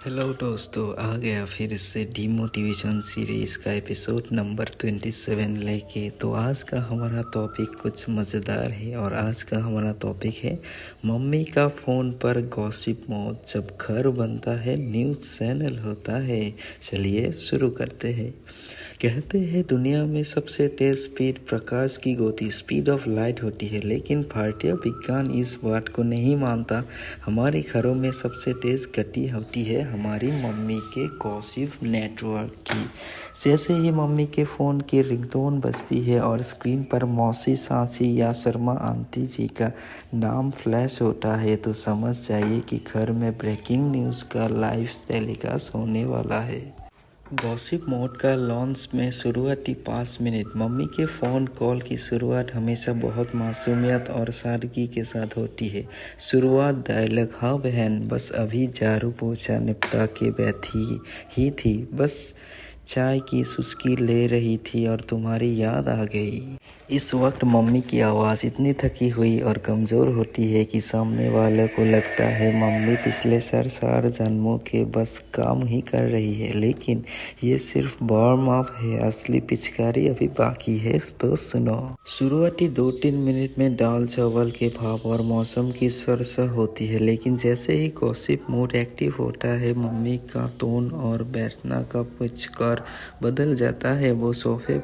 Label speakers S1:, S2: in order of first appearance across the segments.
S1: Hello दोस्तों, आ गया फिर से डीमोटिवेशन सीरीज़ का एपिसोड नंबर 27 लेके। तो आज का हमारा टॉपिक कुछ मज़ेदार है और आज का हमारा टॉपिक है मम्मी का फ़ोन पर गॉसिप मोड। जब घर बनता है न्यूज़ चैनल होता है। चलिए शुरू करते हैं। कहते हैं दुनिया में सबसे तेज स्पीड प्रकाश की गति स्पीड ऑफ लाइट होती है, लेकिन भारतीय विज्ञान इस बात को नहीं मानता। हमारे घरों में सबसे तेज गति होती है हमारी मम्मी के गॉसिप नेटवर्क की। जैसे ही मम्मी के फ़ोन की रिंगटोन बजती है और स्क्रीन पर मौसी सांसी या शर्मा आंटी जी का नाम फ्लैश होता है, तो समझ जाइए कि घर में ब्रेकिंग न्यूज़ का लाइव टेलीकास्ट होने वाला है। गॉसिप मोड का लॉन्च में शुरुआती 5 मिनट मम्मी के फ़ोन कॉल की शुरुआत हमेशा बहुत मासूमियत और सादगी के साथ होती है। शुरुआत डायलॉग, हाँ बहन, बस अभी झाड़ू पोछा निपटा के बैठी ही थी, बस चाय की चुस्की ले रही थी और तुम्हारी याद आ गई। इस वक्त मम्मी की आवाज़ इतनी थकी हुई और कमज़ोर होती है कि सामने वाले को लगता है मम्मी पिछले 4 जन्मों के बस काम ही कर रही है। लेकिन ये सिर्फ वार्म अप है, असली पिचकारी अभी बाकी है। तो सुनो। शुरुआती 2-3 मिनट में दाल चावल के भाव और मौसम की सरसा होती है, लेकिन जैसे ही गॉसिप मोड एक्टिव होता है मम्मी का टोन और बैठना का पुचकार बदल जाता है। वो सोफे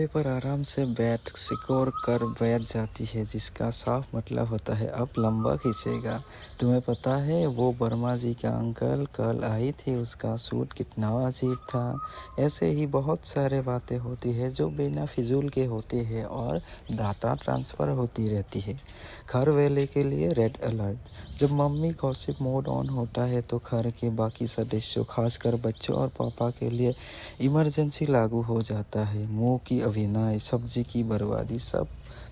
S1: पर आराम से बैठ सिकोड़ कर बैठ जाती है, जिसका साफ मतलब होता है अब लंबा खींचेगा। तुम्हें पता है वो वर्मा जी का अंकल कल आई थी, उसका सूट कितना अजीब था। ऐसे ही बहुत सारे बातें होती है जो बिना फिजूल के होती है और डाटा ट्रांसफ़र होती रहती है। घर वाले के लिए रेड अलर्ट। जब मम्मी गॉसिप मोड ऑन होता है तो घर के बाकी सदस्यों, खासकर बच्चों और पापा के लिए इमरजेंसी लागू हो जाता है। मुंह की अभिनय, सब्जी की बर्बादी, सब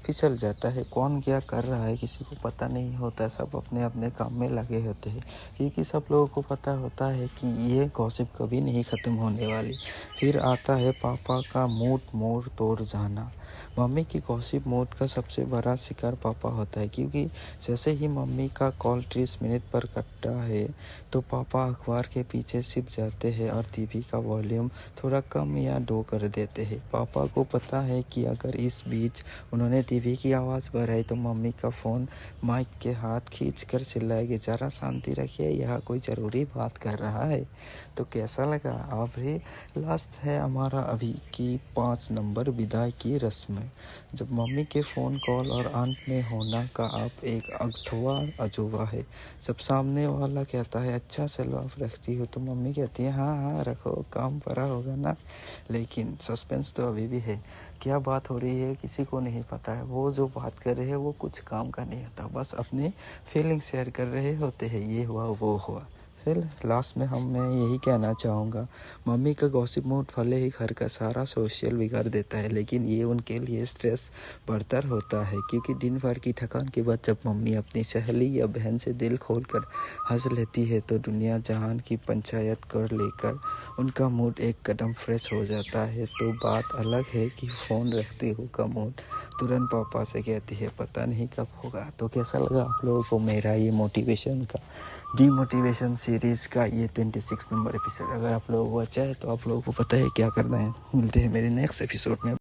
S1: फिसल जाता है। कौन क्या कर रहा है किसी को पता नहीं होता, सब अपने अपने काम में लगे होते हैं, क्योंकि सब लोगों को पता होता है कि ये गॉसिप कभी नहीं ख़त्म होने वाली। फिर आता है पापा का मूड मोड़ तोड़ जाना। मम्मी की गॉसिप मोड का सबसे बड़ा शिकार पापा होता है, क्योंकि जैसे ही मम्मी का कॉल 30 मिनट पर कटता है तो पापा अखबार के पीछे छिप जाते हैं और टीवी का वॉल्यूम थोड़ा कम या लो कर देते हैं। पापा को पता है कि अगर इस बीच उन्होंने टीवी की आवाज़ बढ़ाई तो मम्मी का फ़ोन माइक के हाथ खींच कर चिल्लाएगी, ज़रा शांति रखिए, यह कोई ज़रूरी बात कर रहा है। तो कैसा लगा? अभी लास्ट है हमारा अभी की 5 नंबर विदाई की रस्म। जब मम्मी के फ़ोन कॉल और अंत में होना का आप एक अथवा अजूबा है। जब सामने वाला कहता है अच्छा चलो आप रखती हो, तो मम्मी कहती है हाँ हाँ रखो, काम पड़ा होगा ना। लेकिन सस्पेंस तो अभी भी है। क्या बात हो रही है किसी को नहीं पता है। वो जो बात कर रहे हैं वो कुछ काम का नहीं होता, बस अपने फीलिंग शेयर कर रहे होते हैं, ये हुआ वो हुआ। चल लास्ट में मैं यही कहना चाहूँगा, मम्मी का गॉसिप मोड भले ही घर का सारा सोशल बिगाड़ देता है, लेकिन ये उनके लिए स्ट्रेस बढ़तर होता है, क्योंकि दिन भर की थकान के बाद जब मम्मी अपनी सहेली या बहन से दिल खोल कर हंस लेती है तो दुनिया जहान की पंचायत कर लेकर उनका मूड एक कदम फ्रेश हो जाता है। तो बात अलग है कि फ़ोन रखते हो का मूड तुरंत पापा से कहती है पता नहीं कब होगा। तो कैसा लगा आप लोगों को मेरा ये मोटिवेशन का डीमोटिवेशन सीरीज़ का ये 26 नंबर एपिसोड? अगर आप लोगों को अच्छा है तो आप लोगों को पता है क्या करना है। मिलते हैं मेरे नेक्स्ट एपिसोड में।